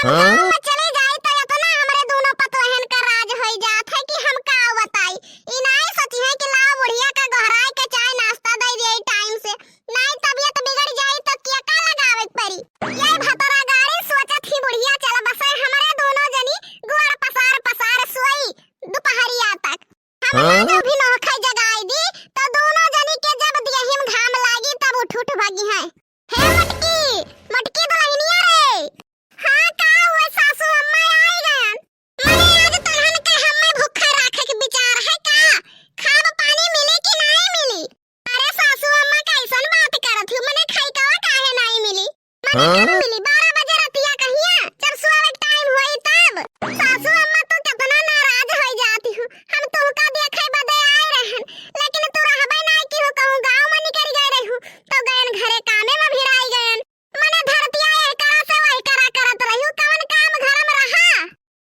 गाँव में चले जाई तो इतना हमरे दोनों पतोहन का राज होई जात है कि हम का बताई। ई नहीं सोची है कि लाओ बुढ़िया का गहराई के चाय नाश्ता दे दिए टाइम से, नहीं तबीयत बिगड़ जाई तो क्या का लगावे परी। ये भतरा गाड़ी सोचत ही बुढ़िया चल बसे हमरे दोनों जनी गोड़ पसार पसार सोई दोपहरिया तक। हमरा जो भी नौखई जगाई दी तो दोनों जनी के जब दियहिम घाम लागी तब उठ उठ भागी है। हे मटकी मटकी दुल्हनिया रे। हाँ का हुआ सासू अम्मा आई गयन। मने आज तलहन के हमें भूखे रखे के विचार है का। खाब पानी मिली कि नहीं मिली। अरे सासू अम्मा कैसन बात करत हूँ, मने खाई कवा काहे नहीं मिली। मने कब मिली 12 बजे रतिया कहिया जब सोवे टाइम होई तब। सासू अम्मा तो कितना नाराज हो जाती हूँ। हम तुमका देखे बदे आए रहन लेकिन तू रहबे नहीं कि कहूँ गांव में निकल गए रहू तो गयन घरे कामे में भिड़ाई गयन। मने धरतिया ए करा से वही करा करत रहू कवन काम घर में रहा।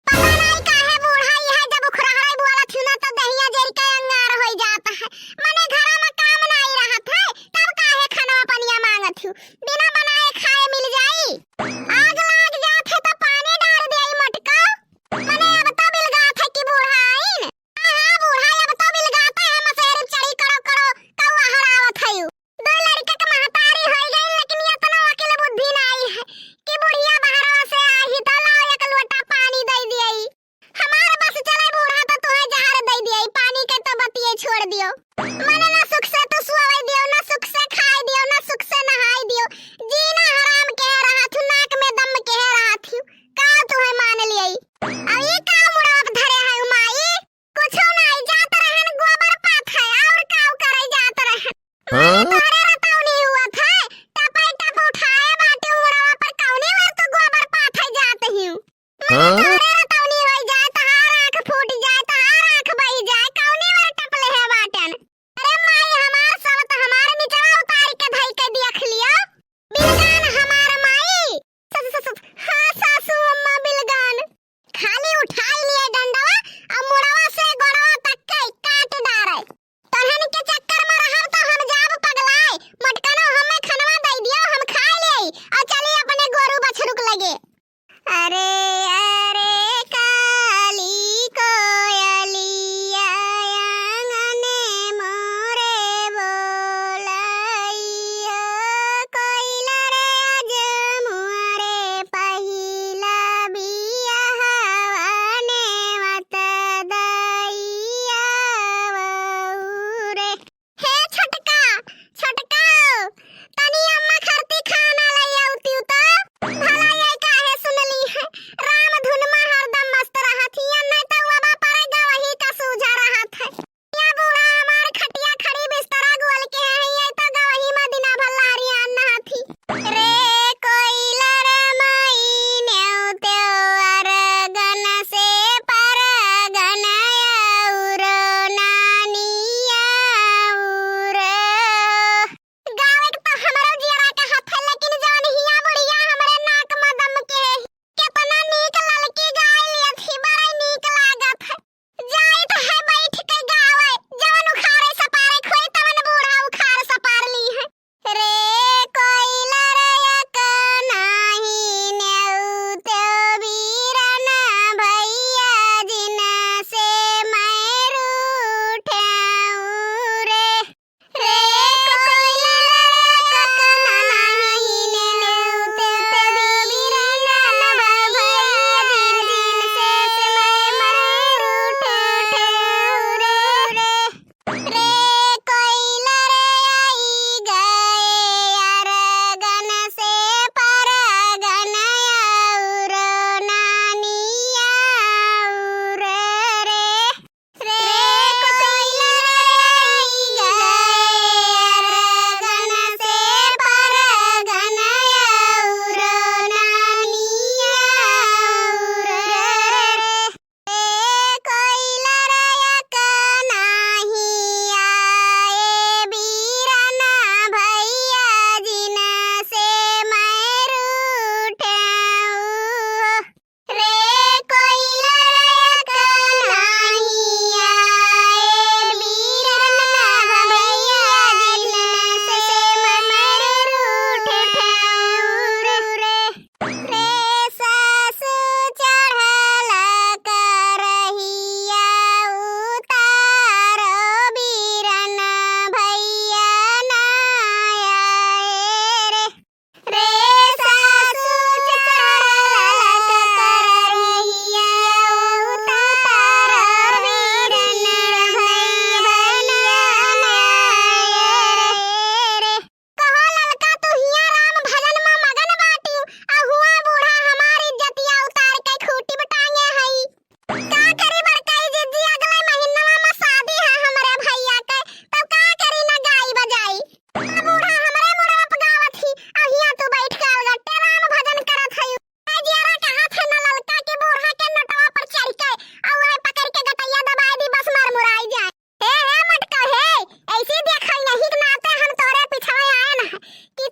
पता नहीं काहे बूढ़ा यह जब उखराई बुआला थुना तो दहिया जरी के अंगार हो जाता है। मने घर में काम नहीं रहत है तब काहे खाना पनिया मांगत हूँ। बिना बनाए खाए मिल जाई। आग लाग जात है तो पानी डाल देई मटका। मने अब तो बिलगात है कि बूढ़ा आइन। हां बूढ़ा अब तो बिलगाता है मसेर चढ़ी करो करो कौआ हरावत है। दो लड़के के महतारी हो गई लेकिन इतना अकेले बुद्धि नहीं है कि बुढ़िया बहरवा से आही तो लाओ एक लोटा पानी दे दियई। हमारे बस चले बूढ़ा तो तोहे जहर दे दियई, पानी के तो बतिये छोड़ दियो। मने ना सुख से तो सुआवे दियो ना सुख से खाए दियो ना सुख से नहाई दियो। जीना हराम के रहा थू नाक में दम के रहा थू का तोहे मान लियई। अब ये का मुड़ाप धरे है माई कुछो नहीं जात रहन गोबर पात है और काऊ करे जात रहन। तोहरे रताऊ नहीं हुआ था टपाई टप उठाए बाटे मुड़ावा पर कौनी बार तो गोबर पात है जात हूं। तोहरे रताऊ नहीं होई जाए तहार आंख फूट जाए तहार आंख बही जाए कौनी बार टपले है बाटन। अरे माई हमार सब त हमार निचवा उतार के धई के देख लियो। बिलगान हमार माई हां सासू अम्मा बिलगान खाली उठाई लिए डंडवा अब मुड़वा से गोड़वा तक के काट डारे। तहन के चक्कर में रहब तो हम जाब पगलाए। मटकनो हमें खनवा दे दियो हम खा लेई और चली अपने गोरू बछरुक लगे। अरे अरे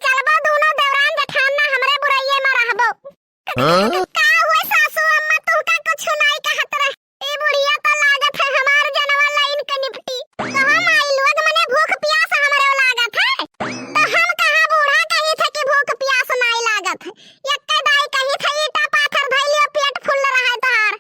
चलबो दोनों देवरान जेठान ना हमरे बुराइये में रहबो। का हुए सासू अम्मा तू का कुछ नहीं कहत रहे। ई बुढ़िया तो लागत है हमार जनवा लाइन के निपटी। कहां माई लोग मने भूख प्यास हमरे लागत है। तो हम कहां बूढ़ा कही थे कि भूख प्यास नहीं लागत है। एक्के दाई कही थे ईटा पाथर धइलियो पेट फुल रहा तहार।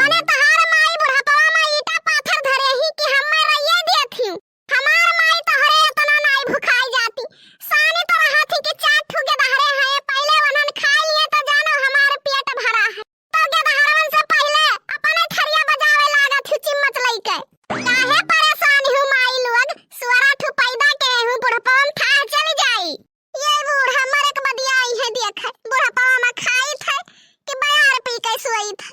मने तहार माई बुढ़ापवा में ईटा पाथर धरे ही कि हम रहिए देथी। हमार माई तोहरे इतना नहीं भुखाई जाती। सानी तो रहा थी कि चार ठुगे दहरे हैं पहले वनन खा लिए तो जानो हमारे पेट भरा है। तो के दहरवन से पहले अपने थरिया बजावे लागत थी चिम्मच लइके। काहे परेशान हूं माई लोग सुअरा ठु पैदा के हूं बुढ़पन था चल जाई। ये बूढ़ा मरे के बदिया आई है देख बुढ़पवा में खाई थे कि बयार पी के सोई थे।